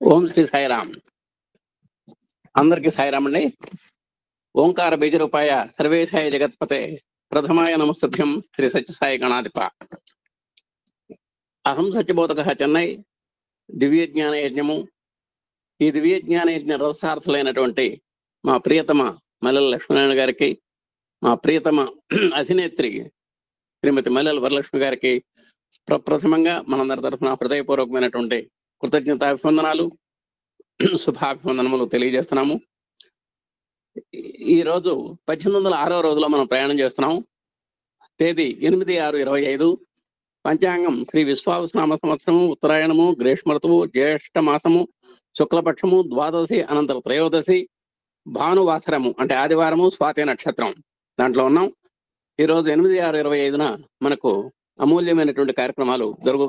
ఓం శ్రీ సాయిరామ్. అందరికీ సాయిరామ్ అండి. ఓంకార బీజరూపాయ సర్వేశాయ జగత్పతే ప్రథమాయ నమస్తుభ్యం శ్రీ సత్యసాయి గణాధిప. అహం సత్యబోధక చెన్నై దివ్య జ్ఞాన యజ్ఞము. ఈ దివ్య జ్ఞాన యజ్ఞ రథసారథులైనటువంటి మా ప్రియతమ మల్లెల లక్ష్మీనారాయణ గారికి, మా ప్రియతమ అధినేత్రి శ్రీమతి మల్లెల వరలక్ష్మి గారికి ప్రప్రథమంగా మనందరి తరఫున హృదయపూర్వకమైనటువంటి కృతజ్ఞతాభివందనాలు, శుభాభివందనములు తెలియజేస్తున్నాము. ఈ రోజు 1806వ రోజులో మనం ప్రయాణం చేస్తున్నాము. తేదీ 8/6/25. పంచాంగం శ్రీ విశ్వావసునామ సంవత్సరము, ఉత్తరాయణము, గ్రీష్మ ఋతువు, జ్యేష్ఠ మాసము, శుక్లపక్షము, ద్వాదశి అనంతర త్రయోదశి, భానువాసరము అంటే ఆదివారము, స్వాతి నక్షత్రం దాంట్లో ఉన్నాం. ఈరోజు 8/6/25న మనకు అమూల్యమైనటువంటి కార్యక్రమాలు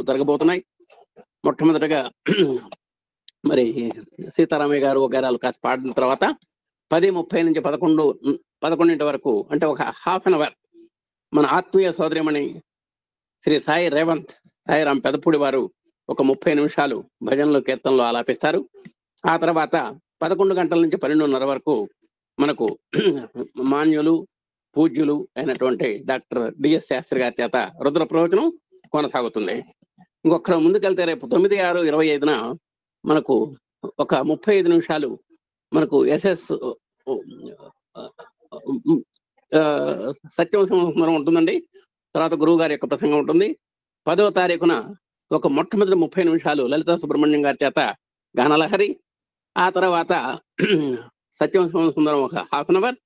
జరగబోతున్నాయి. మొట్టమొదటిగా మరి సీతారామయ్య గారు వగైరాలు కాస్త పాడిన తర్వాత 10:30 నుంచి 11 వరకు అంటే ఒక హాఫ్ అన్ అవర్ మన ఆత్మీయ సోదరిమణి శ్రీ సాయి రేవంత్ సాయిరాం పెదపూడి వారు ఒక 30 నిమిషాలు భజనలు కీర్తనలు ఆలాపిస్తారు. ఆ తర్వాత 11 గంటల నుంచి 12:30 వరకు మనకు మాన్యులు పూజ్యులు అయినటువంటి డాక్టర్ డిఎస్ శాస్త్రి గారి చేత రుద్ర ప్రవచనం కొనసాగుతుంది. ఇంకొక ముందుకెళ్తే రేపు 9/6/25న మనకు ఒక 35 నిమిషాలు మనకు ఎస్ఎస్ సత్యం సంవత్సరం ఉంటుందండి. తర్వాత గురువు గారి యొక్క ప్రసంగం ఉంటుంది. 10వ తారీఖున ఒక మొట్టమొదటి 30 నిమిషాలు లలితా సుబ్రహ్మణ్యం గారి చేత గానలహరి. ఆ తర్వాత సత్యం సుందరం ఒక హాఫ్ అన్ అవర్.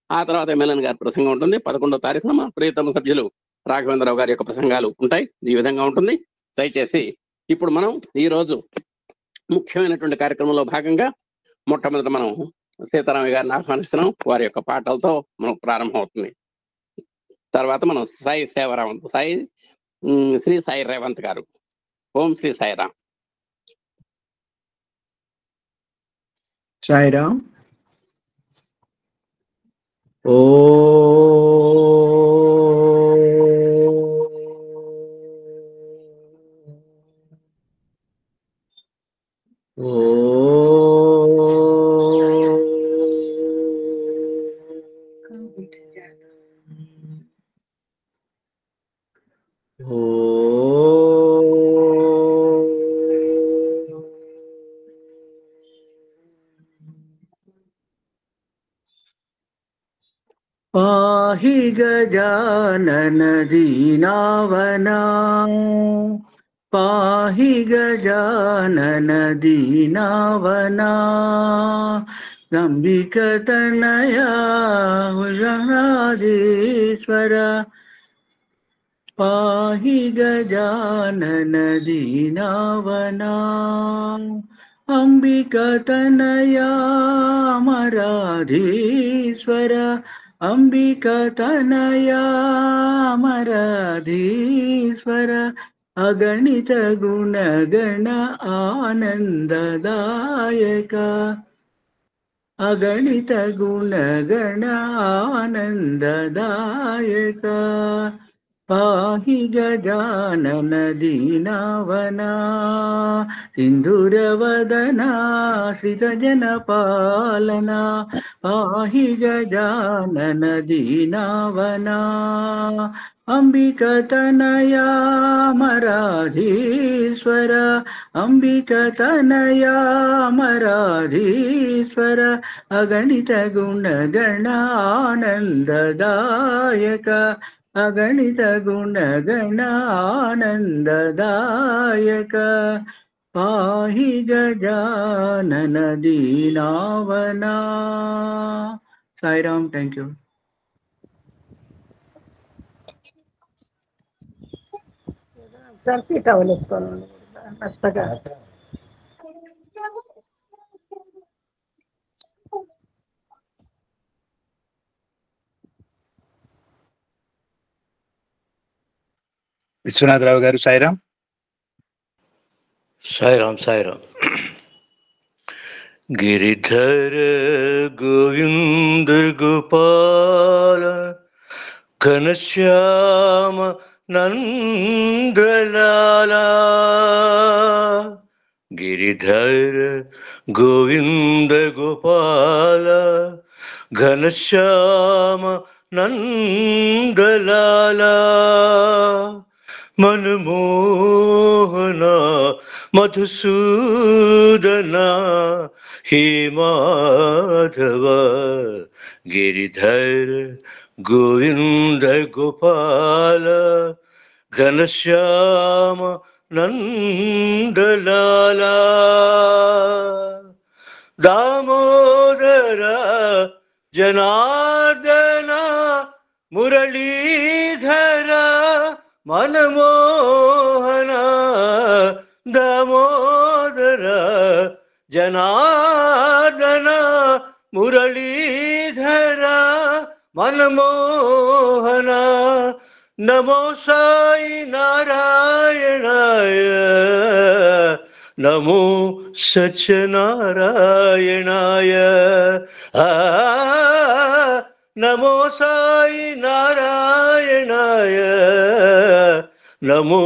ఆ తర్వాత ఎమ్మెల్యన్ గారి ప్రసంగం ఉంటుంది. 11వ తారీఖున మా ప్రియతమ సభ్యులు రాఘవేంద్రరావు గారి యొక్క ప్రసంగాలు ఉంటాయి. ఈ విధంగా ఉంటుంది. దయచేసి ఇప్పుడు మనం ఈరోజు ముఖ్యమైనటువంటి కార్యక్రమంలో భాగంగా మొట్టమొదటి మనం సీతారామయ్య గారిని ఆహ్వానిస్తున్నాం. వారి యొక్క పాటలతో మనం ప్రారంభం అవుతుంది. తర్వాత మనం సాయి సేవరావంత్ శ్రీ సాయి రేవంత్ గారు. ఓం శ్రీ సాయిరామ్. సాయిరామ్. ఓ पाहि गजानन दीनावना, पाहि गजानन दीनावना, अंबिकतनया जगदीश्वर, पाहि गजानन दीनावना, अंबिकतनया अमराधीश्वर, अंबिकतनया अमराधीश्वर, अगणित गुणगण आनंददायक, अगणित गुणगण आनंददायक, पाहि गजानन दीनावना, सिंधुरवदना श्रितजनपालना, पाहि गजानन दीनावना, अंबिकतनया अमराधीश्वर, अंबिकतनया अमराधीश्वर, अगणित गुणगण आनंददायक, अगणित गुणगण आनंददायक, पाहि गजानन दीनावना. साईराम. Thank you. విశ్వనాథరావు గారు. సాయిరామ్. సాయిరామ్. సాయిరామ్. గిరిధర గోవింద గోపాల ఘనశ్యామ నందలాలా गिरिधर गोविंद गोपाल घनश्याम नंदलाला मनमोहना मधुसूदना हे माधव गिरिधर गोविंद गोपाल घनश्याम नंदलाला दामोदर जनार्दन मुरलीधर मनमोहना दामोदर जनार्दन मुरलीधर मनमोहना नमो साई नारायणाय नमो सच्चिनारायणाय नमो साई नारायणाय नमो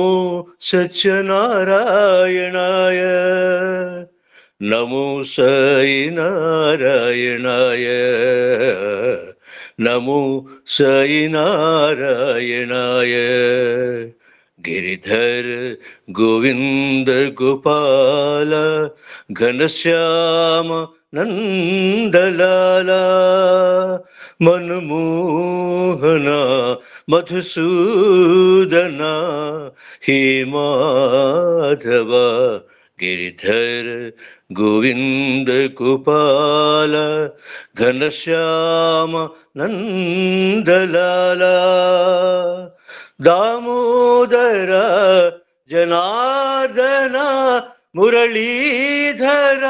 सच्चिनारायणाय नमो साई नारायणाय नमो साई नारायणाय गिरिधर गोविंद गोपाल घनश्याम नंदलाला मनमोहना मधुसूदना हे माधव गिरिधर गोविंद गोपाल घनश्याम नंदलाला दामोदर जनार्दन मुरलीधर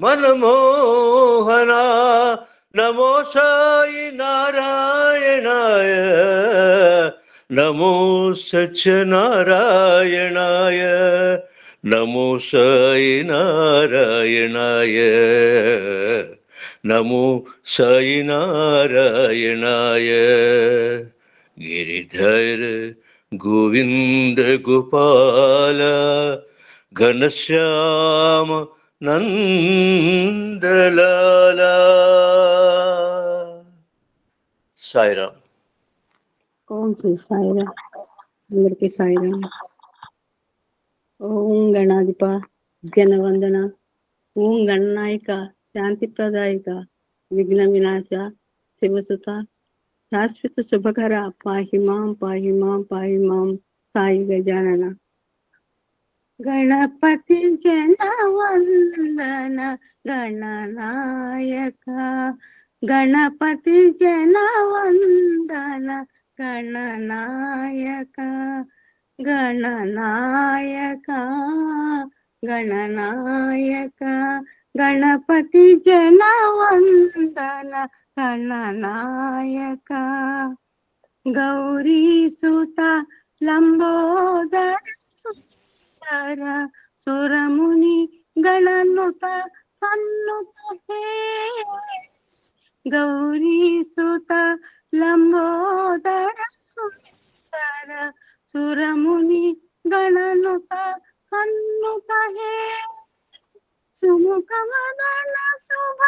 मनमोहना नमो साई नारायणाय नमो सच्चिनारायणाय नमो साई नारायणाय नमो साई नारायणाय गिरिधर गोविंद गोपाल घनश्याम నందలాలా సాయిరామ్. ఓం శ్రీ సాయిరామ్. అందరికీ సాయిరామ్. ఓం గణాధిప గణవందన ఓం గణనాయక శాంతి ప్రదాయక విఘ్న వినాశ శివసుత శాశ్వత శుభకర పాహిమాం పాహిమాం పాహిమాం సాయి గజానన గణపతి జనవందన గణనాయక గణపతి జనవందన గణనాయక గణనాయక గణనాయక గణపతి జనవందన గణనాయక గౌరీ సుత లంబోదర సుందర సురముని గణనుత సన్నుత హే గౌరీ సుత లంబోదర సుందర సురముని గణనుత సన్నుత హే సుముఖ వదన శుభ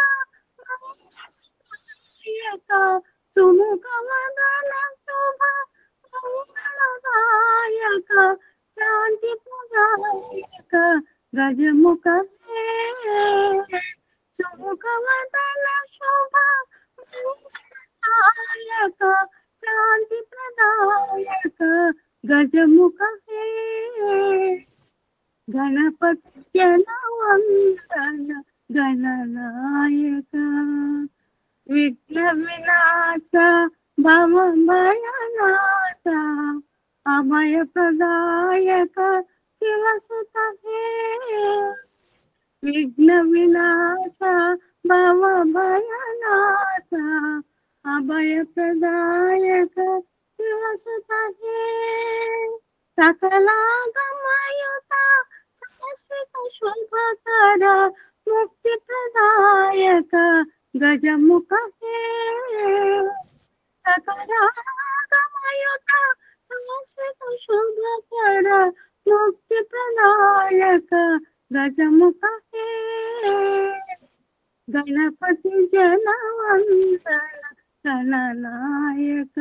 సుముఖ వదన శుభ మంగళదాయక శాంతి ప్రదాయక గజముఖ హే సుముఖ వదన శుభ మంగళదాయక శాంతి ప్రదాయక గజముఖ హే గణపతి జనవందన గణనాయక విఘ్న వినాశ భవ భయనాశ అభయ ప్రదాయక శివసుత హే విఘ్న వినాశ భవ భయనాశ అభయ ప్రదాయక శివసుత హే సకలాగమయుత శాశ్వత శుభకర ముక్తి ప్రదాయక గజముఖ హే సకలాగమయుత శాశ్వత శుభకర ముక్తి ప్రదాయక గజముఖ హే గణపతి జనవందన గణనాయక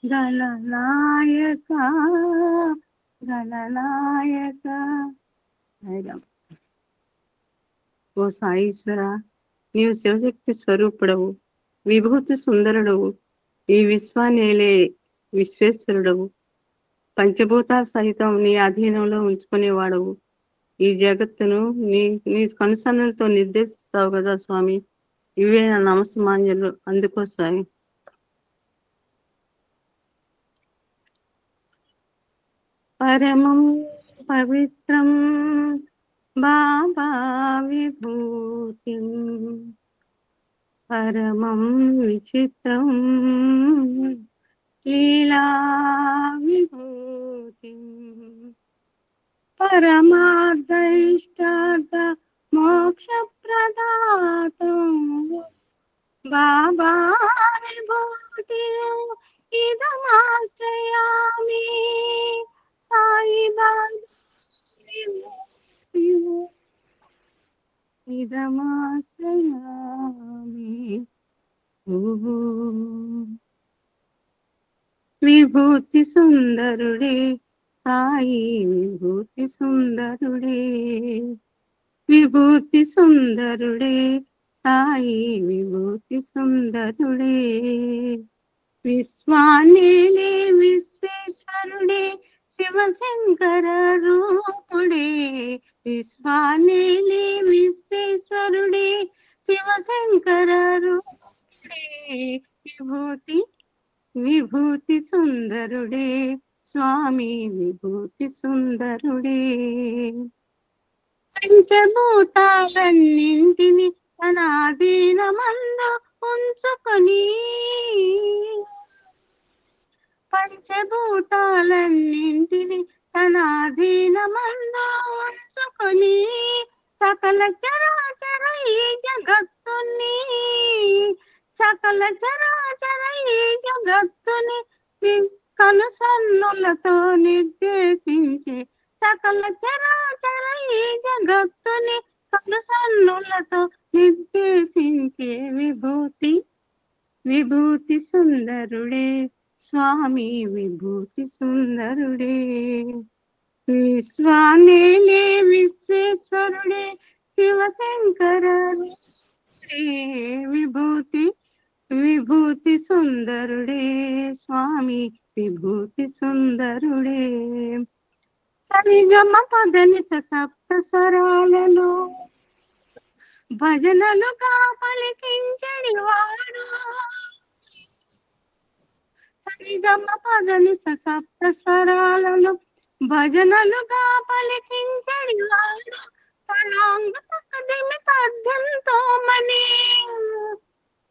గణనాయక గణనాయక. ఓ సాయీశ్వర, నీవు శివశక్తి స్వరూపుడవు, విభూతి సుందరుడవు, ఈ విశ్వాన్నేలే విశ్వేశ్వరుడవు, పంచభూత సహితం నీ అధీనంలో ఉంచుకునేవాడవు. ఈ జగత్తును నీ నీ కనుసన్నలతో నిర్దేశిస్తావు కదా స్వామి. ఇవే నా నమస్మాంజలు. అందుకో స్వామి. పరమం పవిత్రం బాబా విభూతిం, పరమం విచిత్రం లీలా విభూతిం, పరమార్థైష్టార్థ మోక్ష ప్రదాతం బాబా విభూతి ఇదమాశ్రయామి. సాయి బాబా విభూతి ఇదమాశ్రయామి. విభూతి సుందరుడే సాయి, విభూతి సుందరుడే, విభూతి సుందరుడే సాయి, విభూతి సుందరుడే, విశ్వాన్నేలే విశ్వేశ్వరుడే శివశంకర రూపుడే, విశ్వాన్నేలే విశ్వేశ్వరుడే శివశంకర రూపుడే, విభూతి విభూతి సుందరుడే స్వామి, విభూతి సుందరుడే, పంచభూతాలన్నింటిని తన అధీనమందు ఉంచుకొని, పంచభూతాలన్నింటిని తన అధీనమందు ఉంచుకొని, సకల చరాచర ఈ జగత్తుని, సకల చరాచర ఈ జగత్తుని కనుసన్నులతో నిర్దేశించి, సకల చరాచర ఈ జగత్తుని కనుసన్నులతో నిర్దేశించే విభూతి విభూతి సుందరుడే స్వామి, విభూతి సుందరుడే, విశ్వాన్నేలే విశ్వేశ్వరుడే శివశంకర విభూతి విభూతి సుందరుడే స్వామి, విభూతి సుందరుడే, సరిగమ పదని సప్త స్వరాలను భజనలుగా పలికించడి వాడు, సరిగమ పదని సప్త స్వరాలను భజనలుగా పలికించడి వాడు, తలాంగు తకదిమి తద్యంతో మని,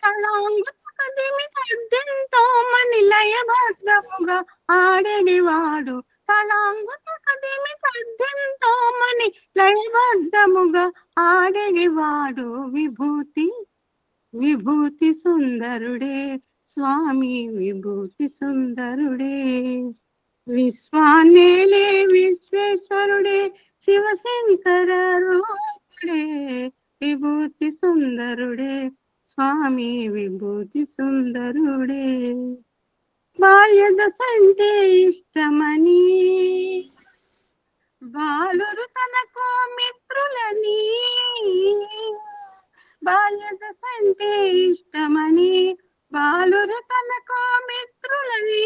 తలాంగు తకదిమి తద్యంతో మని లయబద్ధముగా ఆడేడివాడు, తలాంగు తకదిమి తద్యంతో మని లయబద్ధముగా ఆడేడివాడు, విభూతి విభూతి సుందరుడే స్వామి, విభూతి సుందరుడే, విశ్వాన్నేలే విశ్వేశ్వరుడే శివశంకర రూపుడే, విభూతి సుందరుడే స్వామి, విభూతి సుందరుడే, బాల్యదశంటే ఇష్టమని బాలురు తనకు మిత్రులని, బాల్యదశంటే ఇష్టమని బాలురు తనకు మిత్రులని,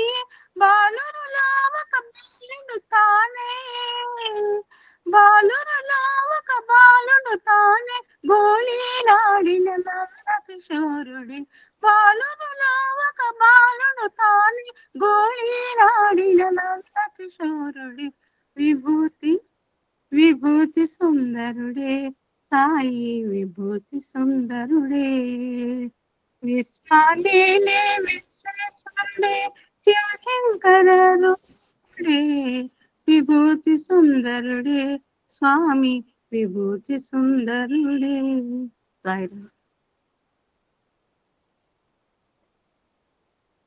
బాలురులా ఒక బాలుడు తానే, బాలురులా ఒక బాలుడు తానే గోళీలాడిన నందకిశోరుడి, బాలురులా ఒక బాలుడు తానే గోళీలాడిన నందకిశోరుడి, విభూతి విభూతి సుందరుడే సాయి, విభూతి సుందరుడే, విశ్వాన్నేలే విశ్వేశ్వరుడే శివశంకర రూపుడే, విభూతి సుందరుడే స్వామి, విభూతి సుందరుడే.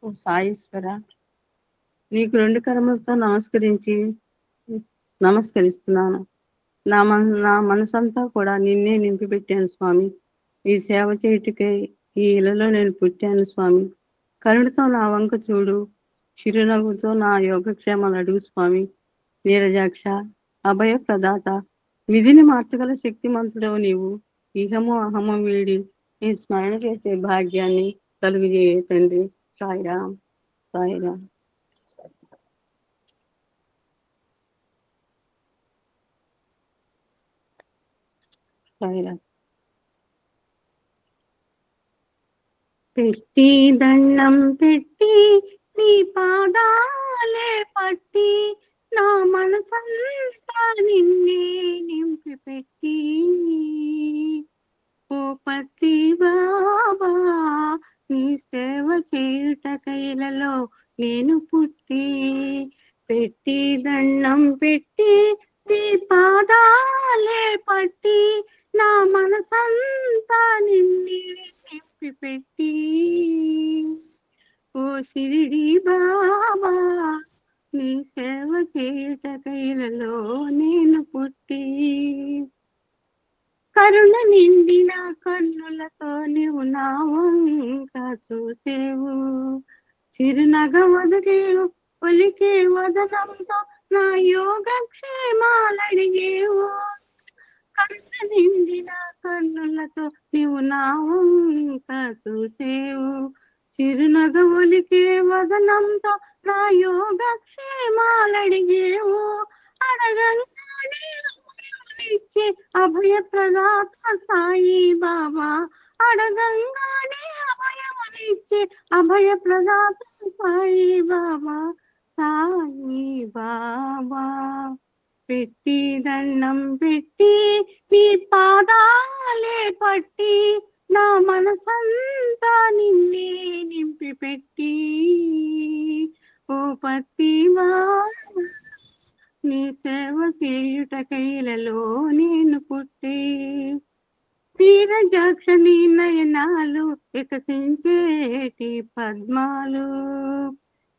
ఓ సాయీశ్వర, నీకు రెండు కర్మలతో నమస్కరిస్తున్నాను. నా మనసంతా కూడా నిన్నే నింపి పెట్టాను స్వామి. ఈ సేవ చేయుటకై ఈ ఇలలో నేను పుట్టాను స్వామి. కరుణతో నా వంక చూడు, చిరునవ్వుతో నా యోగక్షేమాలు అడుగు స్వామి. నీరజాక్ష, అభయ ప్రదాత, విధిని మార్చగల శక్తిమంతుడవు నీవు. ఇహము అహము వీడి నీ స్మరణ చేసే భాగ్యాన్ని కలుగుజేయ తండ్రి. సాయిరామ్, సాయిరామ్. సాయిరామ్. పెట్టి దండం పెట్టి నీ పాదాలే పట్టి నా మనసంతా నిన్నే నింపి పెట్టి ఓ పతి బాబా నీ సేవ చేయుటకైలలో నేను పుట్టి పెట్టి దండం పెట్టి నీ పాదాలే పట్టి నా మనసంతా నిన్నే నింపి పెట్టి ఓ షిరిడి బాబా నీ సేవ చేయుటకైలలో నేను పుట్టి కరుణ నిండిన కన్నులతో నీవు నా వంక చూసేవు. చిరునగ వదిలేవు ఒలికే వదనంతో నా యోగక్షేమాలడిగేవు. కరుణ నిండిన కన్నులతో నీవు నా వంక చూసేవు. చిరునగ ఒలికే వదనంతో నా యోగక్షేమాలడిగేవు. అడగంగానే ఇచ్చే అభయ ప్రదాత సాయి బాబా. అడగంగానే అభయమునిచ్చే అభయ ప్రదాత సాయి బాబా. సాయి బాబా పెట్టి దండం పెట్టి నీ పాదాలే పట్టి నా మనసంతా నిన్నే నింపి పెట్టి ఓ పతి బాబా నీ సేవ చేయుటకైలలో నేను పుట్టి వీరజాక్ష నీ నయనాలు వికసించేటి పద్మాలు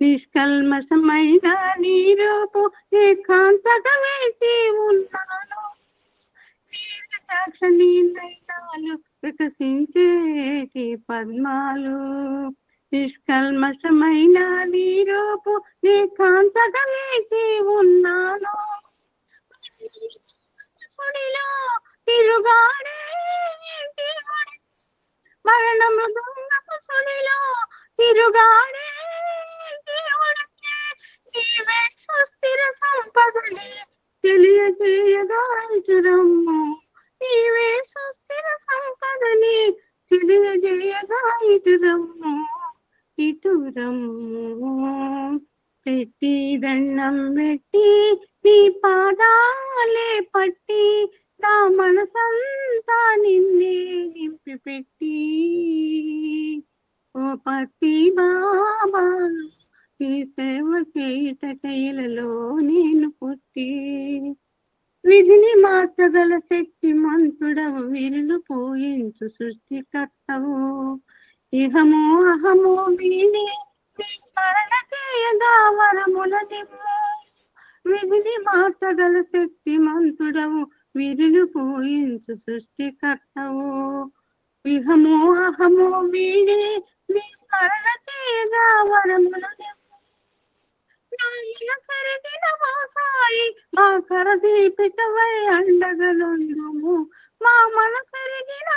నిష్కల్మషమైన నీ రూపు ఏకాంతగా వేచి ఉన్నాను. వీరజాక్ష నీ నయనాలు వికసించేటి పద్మాలు నిష్కల్మషమైన నీ రూపు ఏకాంతగా వేచి ఉన్నాను. సుడిలో తిరుగాడే దేవుడే మరణ మృదంగపు సుడిలో తిరుగాడే దేవుడికి నీవే సుస్థిర సంపదని తెలియజేయగా ఇటురమ్ము. నీవే సుస్థిర సంపదని తెలియజేయగా ఇటురమ్ము. ఇటురమ్ము పెట్టి దండం పెట్టి నీ పాదాలే పట్టి నా మనసంతా నిన్నే నింపి పెట్టి ఓ పతి బాబా నీ సేవ చేయుటకైలలో నేను పుట్టి విధిని మార్చగల శక్తి మంతుడవు. విరులు పోయించు సృష్టికర్తవు. ఇహము అహము వీడి నీ స్మరణ చేయగా వరముల నిమ్ము. విధిని మార్చగల శక్తి మంతుడవు. విరులు పోయించు సృష్టికర్తవు. ఇహము అహము వీడి నీ స్మరణ చేయగా వరముల నిమ్ము. సరిగిన సాయి మా కరదీపికవై అండగలుందుము. మా మనసరిగిన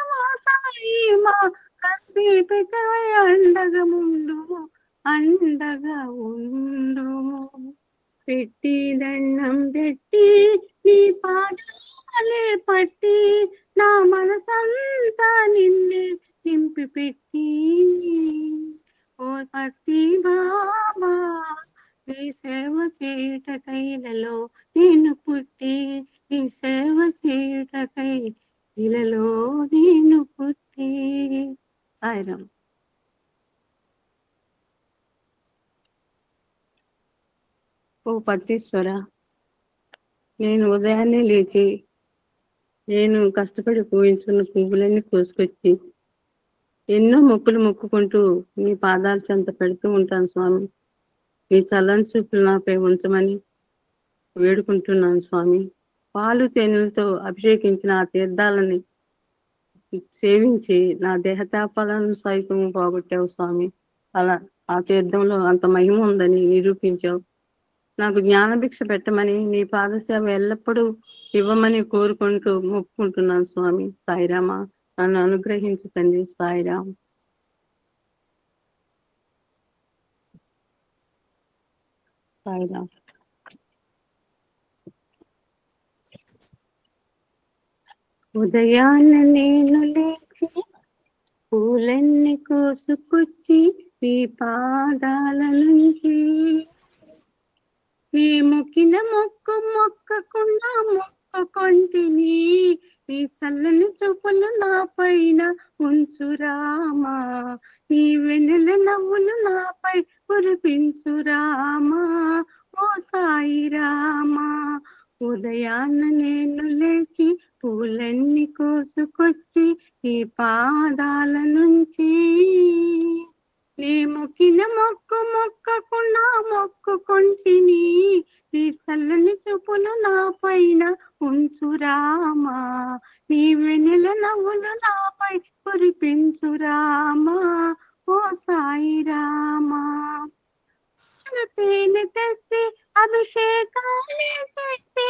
సాయి మా కరదీపికవై అండగముందుము. అండగా ఉండుము పెట్టి దండం పెట్టి నీ పాదాలే పట్టి నా మనసంతా నిన్నే నింపి పెట్టి ఓ పతి బాబా నీ సేవ చేయుటకైలలో నేను పుట్టి నీ సేవ చేయుటకై ఇలలో నేను పుట్టి. సాయిరామ్. ఓ పతీశ్వర, నేను ఉదయాన్నే లేచి నేను కష్టపడి పూజించుకున్న పువ్వులన్నీ కోసుకొచ్చి ఎన్నో మొక్కులు మొక్కుకుంటూ నీ పాదాల చెంత పెడుతూ ఉంటాను స్వామి. నీ చల్లని చూపులు నాపై ఉంచమని వేడుకుంటున్నాను స్వామి. పాలు తేనెలతో అభిషేకించిన ఆ తీర్థాలని సేవించి నా దేహతాపాలను సైతం పోగొట్టావు స్వామి. అలా ఆ తీర్థంలో అంత మహిమ ఉందని నిరూపించావు. నాకు జ్ఞానభిక్ష పెట్టమని నీ పాదసేవ ఎల్లప్పుడూ ఇవ్వమని కోరుకుంటూ మొక్కుకుంటున్నాను స్వామి. సాయిరామ, నన్ను అనుగ్రహించు తండ్రి. సాయిరామ్. సాయిరామ్. ఉదయాన్న నేను లేచి పూలన్నీ కోసుకొచ్చి నీ పాదాల నుంచి నీ మొక్కిన మొక్కకుండా మొక్కకొంటిని. నీ చల్లని చూపులు నా పైన ఉంచురామా, నీ వెన్నెల నవ్వులు నాపై కురిపించురామా. ఓ సాయి రామా, ఉదయాన్న నేను లేచి పూలన్నీ కోసుకొచ్చి నీ పాదాల నుంచి నీ మొక్కిన మొక్కకుండా మొక్కుకొంటిని. నీ చల్లని చూపులు నా పైన ఉంచురామా, నీ వెన్నెల నవ్వులు నాపై కురిపించురామా. ఓ సాయి రామా, తేనె తెస్తే అభిషేకాలే చేస్తే,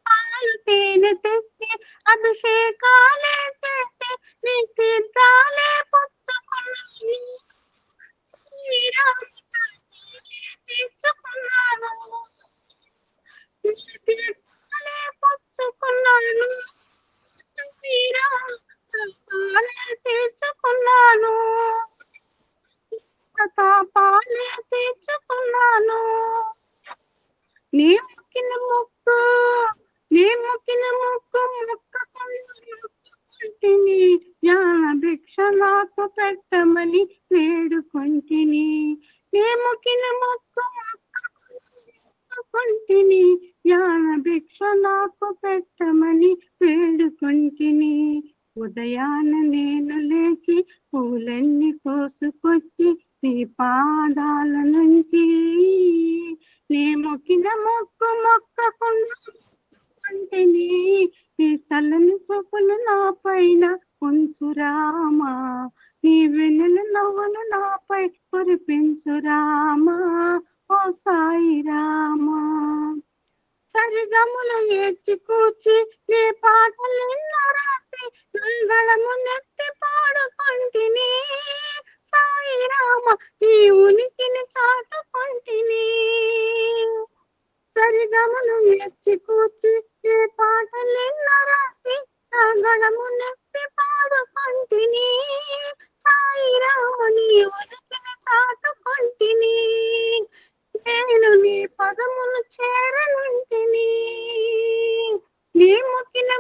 పాలు తేనె తెస్తే అభిషేకాలే చేస్తే, నీ తీర్థాలే పుచ్చుకున్నాను. తీర్చుకున్నాను, నీ తీర్థాలే పుచ్చుకున్నాను. తీర్చుకున్నాను, తాపాలే తీర్చుకున్నాను. నీ మొక్కిన మొక్కు మొక్కకుంటిని. జ్ఞాన భిక్ష నాకు పెట్టమని వేడుకొంటిని. నీ మొక్కిన మొక్కకుంటిని. జ్ఞాన భిక్ష నాకు పెట్టమని వేడుకొంటిని. ఉదయాన నేను లేచి పూలన్నీ కోసుకొచ్చి నీ పాదాల నుంచి నీ మొక్కిన మొక్కకుండా మొక్కకుంటిని. నీ చల్లని చూపులు నా పైన ఉంచురామా, నీ వెన్నెల నవ్వులు నాపై కురిపించురామా. ఓ సాయి రామా, సరిగములు ఏడ్చి కూర్చి నీ పాటలెన్నో రాసి మంగళము నెత్తి పాడుకొంటిని. సాయి రామ, నీ ఉనికిని చాటుకొంటిని. సరిగములు ఏడ్చి కూర్చి నీ పాటలెన్నో రాసి మంగళము నెత్తి పాడుకొంటిని. సాయి రామ, నీ ఉనికిని చాటుకొంటిని. నేను నీ పదమును చేరనుంటిని. నీ మొక్కిన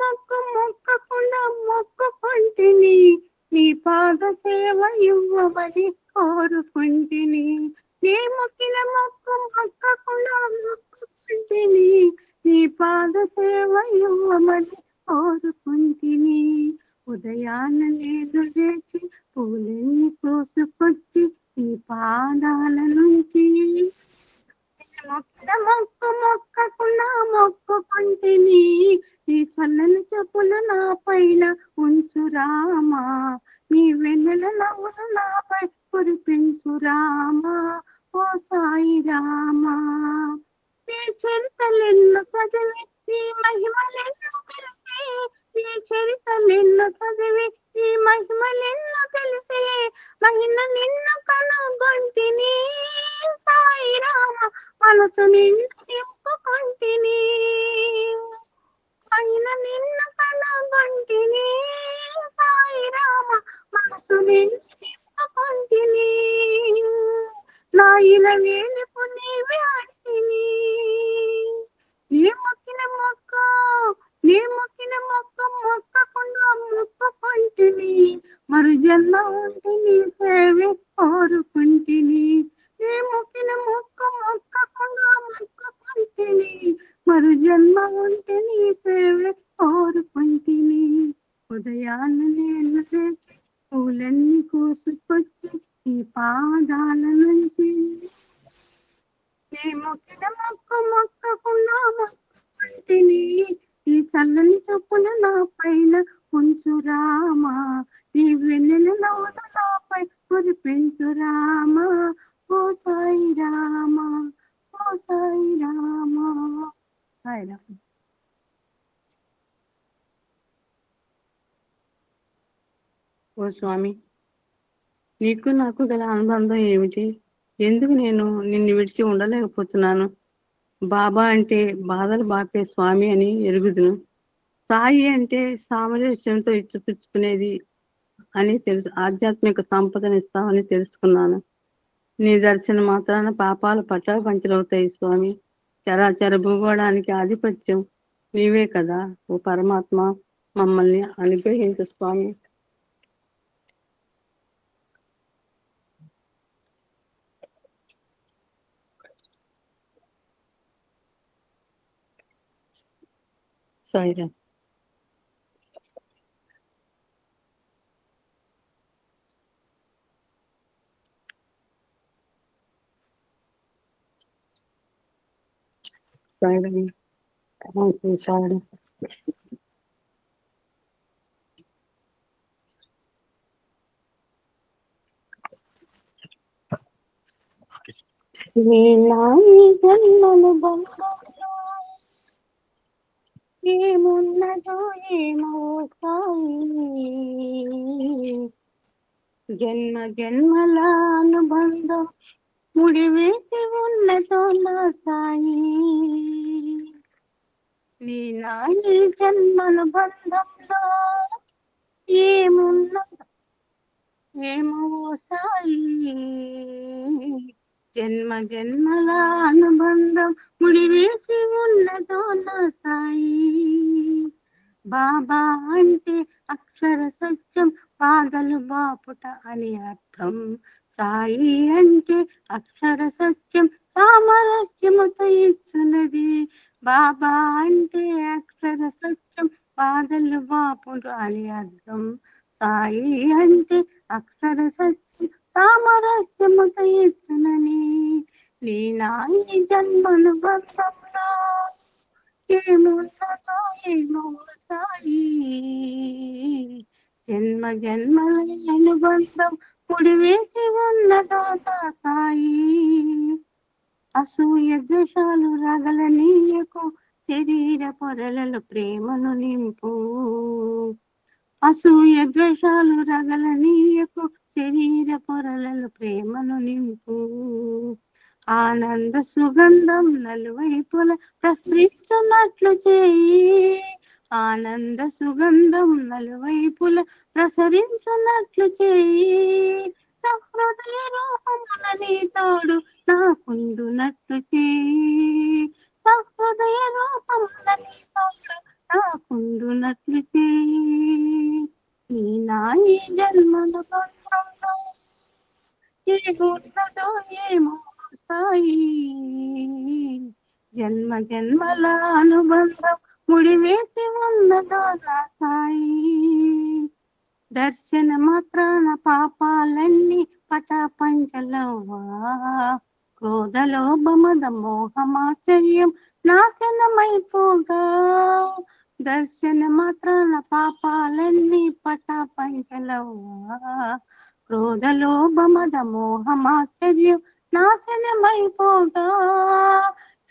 మొక్కకుండా మొక్కుకొంటిని. నీ పాద సేవ ఇవ్వబడి కోరుకుంటిని. నీ మొక్కిన మొక్కకుండా మొక్కుకొంటిని. నీ పాద సేవ ఇవ్వబడి కోరుకుంటిని. ఉదయాన్న నేను లేచి పూలన్నీ కోసుకొచ్చి నీ పాదాల నుంచి మొక్కిన మొక్కకుండా మొక్కుకొంటిని. నీ చల్లని చెప్పులు నా పైన ఉంచురామా, నీ వెన్నెల నవ్వులు నాపై కురిపించురామా. ఓ సాయి రామా, నీ చరితలెన్నో చదివి నీ మహిమలెన్నో తెలిసి, నీ చరితలెన్నో చదివి నీ మహిమలెన్నో తెలిసి, మహిమ నిన్ను కనుగొంటిని. సాయి రామ, మనసు నిన్ను నింపుకొంటిని. మహిమ నిన్ను కనుగొంటిని. సాయి రామ, మనసు నిన్ను నింపుకొంటిని. నా ఇలా వేలుపు నీవే అంటిని. నీ మొక్కిన మొక్కకుండా మొక్కుకొంటిని. మరి జన్మ ఉంటే నీ సేవే కోరుకుంటిని. నీ మొక్కిన మొక్కకుండా మొక్కుకొంటిని. మరి జన్మ ఉంటే నీ సేవే కోరుకుంటిని. ఉదయాన్న నేను లేచి పూలన్నీ కోసుకొచ్చి నీ పాదాల నుంచి నీ మొక్కిన మొక్కకుండా సాయిరామ సాయిరామ. ఓ స్వామి, నీకు నాకు గల అనుబంధం ఏమిటి? ఎందుకు నేను నిన్ను విడిచి ఉండలేకపోతున్నాను? బాబా అంటే బాధలు బాపే స్వామి అని ఎరుగుదును. సాయి అంటే సామరస్యంతో ఇచ్చిపుచ్చుకునేది అని తెలుసు. ఆధ్యాత్మిక సంపదనిస్తామని తెలుసుకున్నాను. నీ దర్శనం మాత్రాన పాపాలు పటాపంచలవుతాయి స్వామి. చరాచర భూగోళానికి ఆధిపత్యం నీవే కదా ఓ పరమాత్మ. మమ్మల్ని అనుగ్రహించు స్వామి. సాయిరామ్. సాయిరామ్. సాయిరామ్. జన్మను బంధంలో ఏమున్నదో ఏమో సాయి. జన్మ జన్మల అనుబంధం ముడివేసి ఉన్నదో నా సాయి. నీ నాయి జన్మను బంధంలో ఏమున్నదో ఏమో సాయి. జన్మ జన్మల అనుబంధం ముడివేసి ఉన్నదో నా సాయి. బాబా అంటే అక్షర సత్యం పాదలు బాపుట అని అర్థం. సాయి అంటే అక్షర సత్యం సామరస్యముతో ఇచ్చున్నది. బాబా అంటే అక్షర సత్యం పాదలు బాపుట అని అర్థం. సాయి అంటే అక్షర సత్యం సామరస్యముతో ఇచ్చునని. నీ నాయి జన్మను బంధంలో ఏమున్నదో ఏమో సాయి. జన్మ జన్మల అనుబంధం ముడివేసి ఉన్నదో నా సాయి. అసూయ ద్వేషాలు రగలనీయకు, శరీర పొరలలో ప్రేమను నింపు. అసూయ ద్వేషాలు రగలనీయకు, శరీర పొరలలో ప్రేమను నింపు. ఆనంద సుగంధం నలువైపుల ప్రసరించున్నట్లు చేయి. ఆనంద సుగంధం నలువైపుల ప్రసరించున్నట్లు చేయి. సహృదయ రూపమున నీ తోడు నాకుండునట్లు చేయి. సహృదయ రూపమున నీ తోడు నాకుండునట్లు చేయి. నీ నాయి జన్మల బంధంలో ఏమున్నదో ఏమో సాయి. జన్మ జన్మల అనుబంధం ముడివేసి ఉన్నదో నా సాయి. దర్శన మాత్రాన పాపాలన్నీ పటాపంచలవ్వా. క్రోధలోభ మద మోహమాచర్యం నాశనమైపోగా. దర్శన మాత్రాన పాపాలన్నీ పటాపంచలవ్వా. క్రోధలోభ మద మోహమాచర్యం నాశనమైపోగా.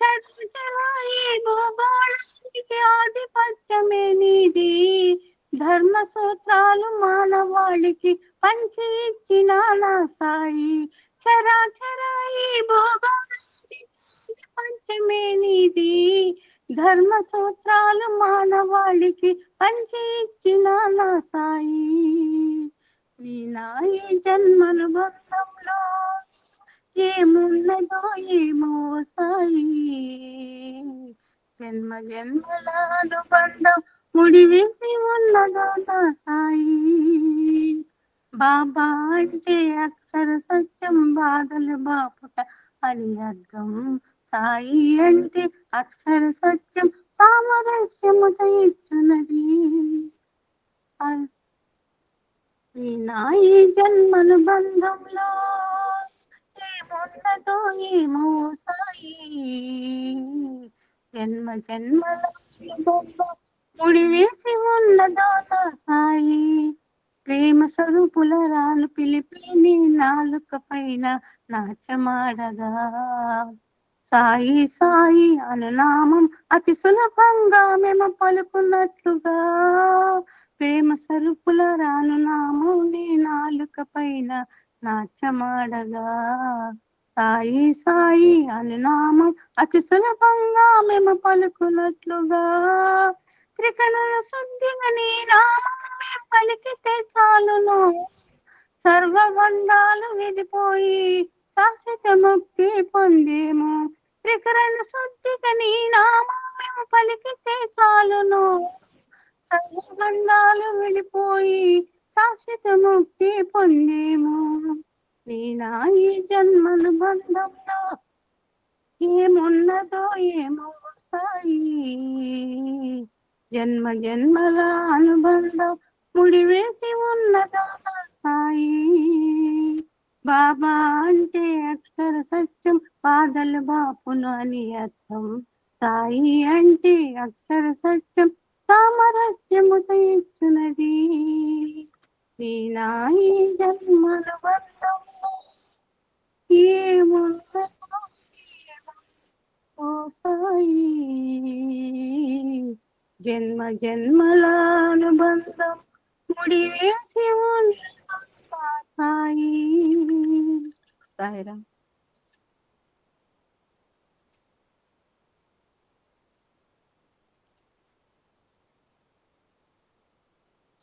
చరాచరాయి భూగోళానికి ఆధిపత్యమే నీది. ధర్మ సూత్రాలు మానవాళికి పంచి ఇచ్చిన నా సాయి. చరాచరాయి భూగోళానికి పంచమే నీది. ధర్మ సూత్రాలు మానవాళికి పంచి ఇచ్చిన నా సాయి. నీ నాయి జన్మను బంధంలో ఏమున్నదో ఏమో సాయి. జన్మ జన్మల అనుబంధం ముడివేసి ఉన్నదో నా సాయి. బాబా అంటే అక్షర సత్యం బాధలు బాపుట అని అర్థం. సాయి అంటే అక్షర సత్యం సామరస్యముతో ఇచ్చున్నది. ఈ నాయి జన్మను బంధంలో ఏమున్నదో ఏమో సాయి. జన్మ జన్మల బంధం ముడివేసి ఉన్నదో నా సాయి. ప్రేమ స్వరూపుల రాను పిలిపి నీ నాలుక పైన నాట్యమాడగా. సాయి సాయి అను నామం అతి సులభంగా మేము పలుకున్నట్లుగా ప్రేమ సరుపుల రాను నామం నీ నాలుక పైన నాట్యమాడగా సాయి సాయి అను నామం అతి సులభంగా మేము పలుకున్నట్లుగా త్రికణుల శుద్ధిగా నీ నామం మేము పలికితే చాలును సర్వబంధాలు విడిపోయి శాశ్వత ముక్తి పొందేము త్రికరణ శుద్ధిగా నీ నామం మేము పలికితే చాలును సర్వబంధాలు విడిపోయి శాశ్వత ముక్తి పొందేము నీ నా ఈ జన్మను బంధంలో ఏమున్నదో ఏమో సాయి జన్మ జన్మల అనుబంధం ముడివేసి ఉన్నదో సాయి బాబా అంటే అక్షర సత్యం బాధలు బాపును అని అర్థం సాయి అంటే అక్షర సత్యం సామరస్యముతో ఇచ్చునది నీ నా ఈ జన్మల బంధంలో ఏమున్నదో ఓ సాయి జన్మ జన్మల అనుబంధం ముడివేసి ఉన్న సాయి సాయిరామ్.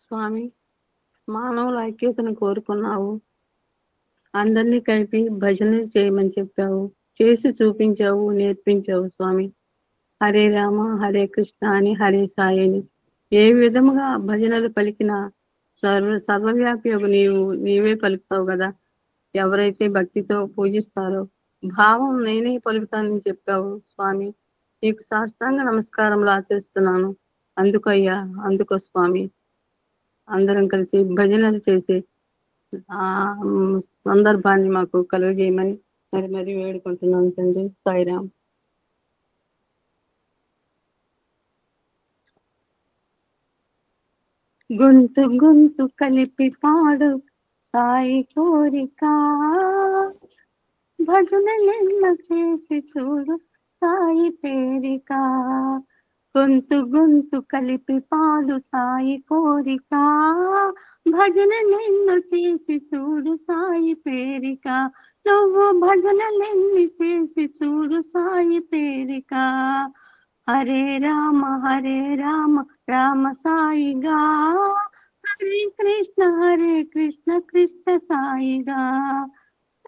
స్వామి మానవుల ఐక్యతను కోరుకున్నావు అందరినీ కలిపి భజనలు చేయమని చెప్పావు చేసి చూపించావు నేర్పించావు స్వామి హరే రామ హరే కృష్ణ అని హరే సాయి అని ఏ విధముగా భజనలు పలికినా సర్వవ్యాపి నీవే పలుకుతావు కదా ఎవరైతే భక్తితో పూజిస్తారో భావం నేనే పలుకుతానని చెప్పావు స్వామి నీకు సాష్టాంగ నమస్కారములు ఆచరిస్తున్నాను అందుకయ్యా అందుకో స్వామి అందరం కలిసి భజనలు చేసే ఆ సందర్భాన్ని మాకు కలుగజేయమని మరి వేడుకుంటున్నాను తండ్రి సాయిరామ్. గొంతు గొంతు కలిపి పాడు సాయి కోరిక భజనలెన్న చేసి చూడు సాయి పేరిక గొంతు గొంతు కలిపి పాడు సాయి కోరిక భజనలెన్న చేసి చూడు సాయి పేరిక నువ్వు భజనలెన్ని చేసి చూడు సాయి పేరిక హరే రామ రామ సాయిగా హరే కృష్ణ కృష్ణ సాయిగా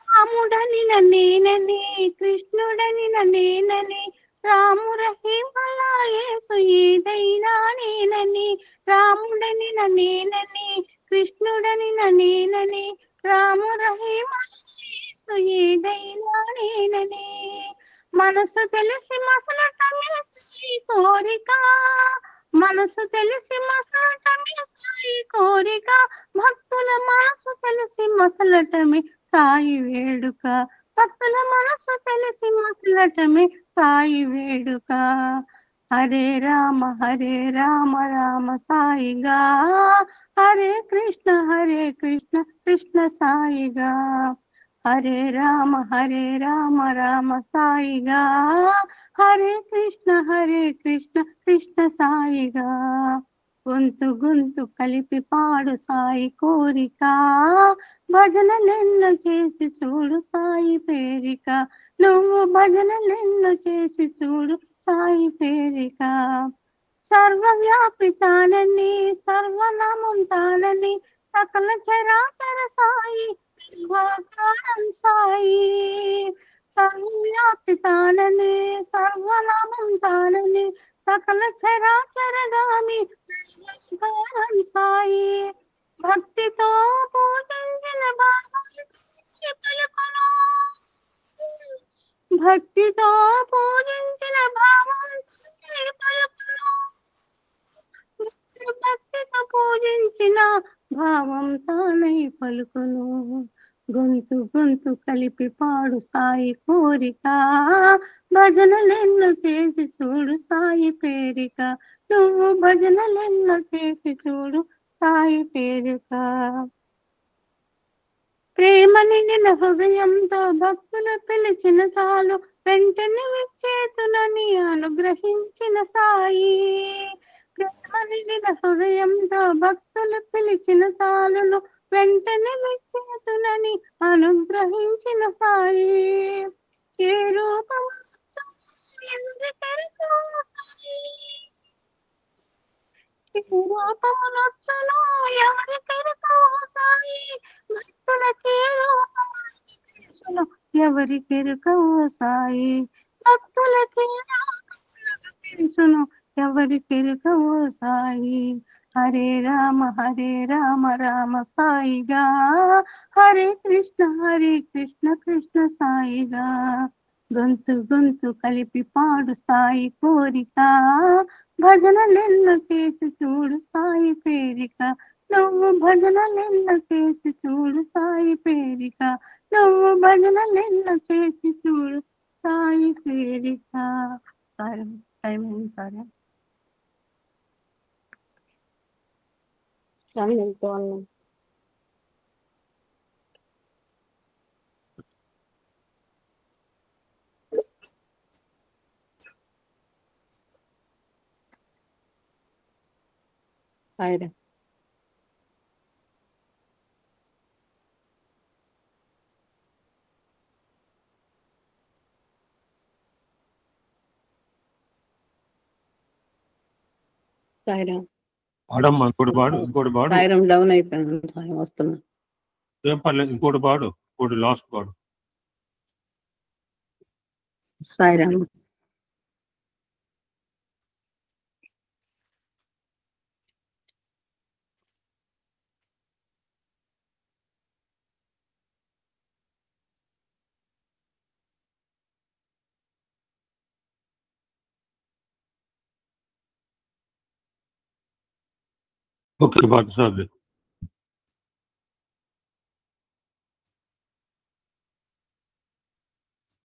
రాముడని నేనని కృష్ణుడని నేనని రాము రహీమలా యేసు ఏదైనా నేనని రాముడని నేనని కృష్ణుడని నేనని రాము రహీమలా యేసు ఏదైనా నేనని మనసు తెలిసి మసలటమే సాయి కోరిక మనసు తెలిసి మసలటమే సాయి కోరిక భక్తుల మనసు తెలిసి మసలటమే సాయి వేడుక భక్తుల మనసు తెలిసి మసలటమే సాయి వేడుక హరే రామ రామ సాయిగా హరే కృష్ణ కృష్ణ సాయిగా హరే రామ రామ సాయిగా హరే కృష్ణ కృష్ణ సాయిగా గొంతు గొంతు కలిపి పాడు సాయి కోరిక భజనలెన్నో చేసి చూడు సాయి పేరిక నువ్వు భజనలెన్నో చేసి చూడు సాయి పేరిక సర్వవ్యాపి తానని సర్వనామం తానని సకల చరాచర సాయి సాయి సర్వవ్యాపి తానని సర్వనామం తానని సకల చరాచరగామి సాయి భక్తితో పూజించిన పలుకును భక్తితో పూజించిన భావం పలుకును భక్తితో పూజించిన భావం తానై పలుకును గొంతు గొంతు కలిపి పాడు సాయి కోరిక భజనలెన్నో చేసి చూడు సాయి పేరిక నువ్వు భజనలెన్నో చేసి చూడు సాయి పేరిక ప్రేమ నిండిన హృదయంతో భక్తులు పిలిచిన చాలు వెంటనే విచ్చేతునని అనుగ్రహించిన సాయి. ప్రేమ నిండిన హృదయంతో భక్తులు పిలిచిన చాలును వెంటనే విచ్చేతునని అనుగ్రహించిన సాయి. ఏ రూపము ఎవరికెరుకో సాయి, ఏ రూపము నచ్చునో ఎవరికెరుకో సాయి, భక్తులకే రూపము తెలుసును ఎవరికెరుకో సాయి, భక్తులకే రూపములు తెలుసును ఎవరికెరుకో సాయి. హరే రామ రామ సాయిగా, హరే కృష్ణ కృష్ణ సాయిగా. గొంతు గొంతు కలిపి పాడు సాయి కోరిక, భజనలెన్నో చేసి చూడు సాయి పేరిక. నువ్వు భజనలెన్నో చేసి చూడు సాయి పేరిక, నువ్వు భజనలెన్నో చేసి చూడు సాయి పేరిక. సరే టైం అయింది సరే. సాయిరా. సాయిరా. పాడమ్మా, ఇంకోటి పాడు. సాయిరం డౌన్ అయిపోయింది, సాయం వస్తున్నా. ఏం పర్లేదు, ఇంకోటి పాడు, ఇంకోటి లాస్ట్ పాడు. సాయిరామ్. ఓకే పాడు సార్.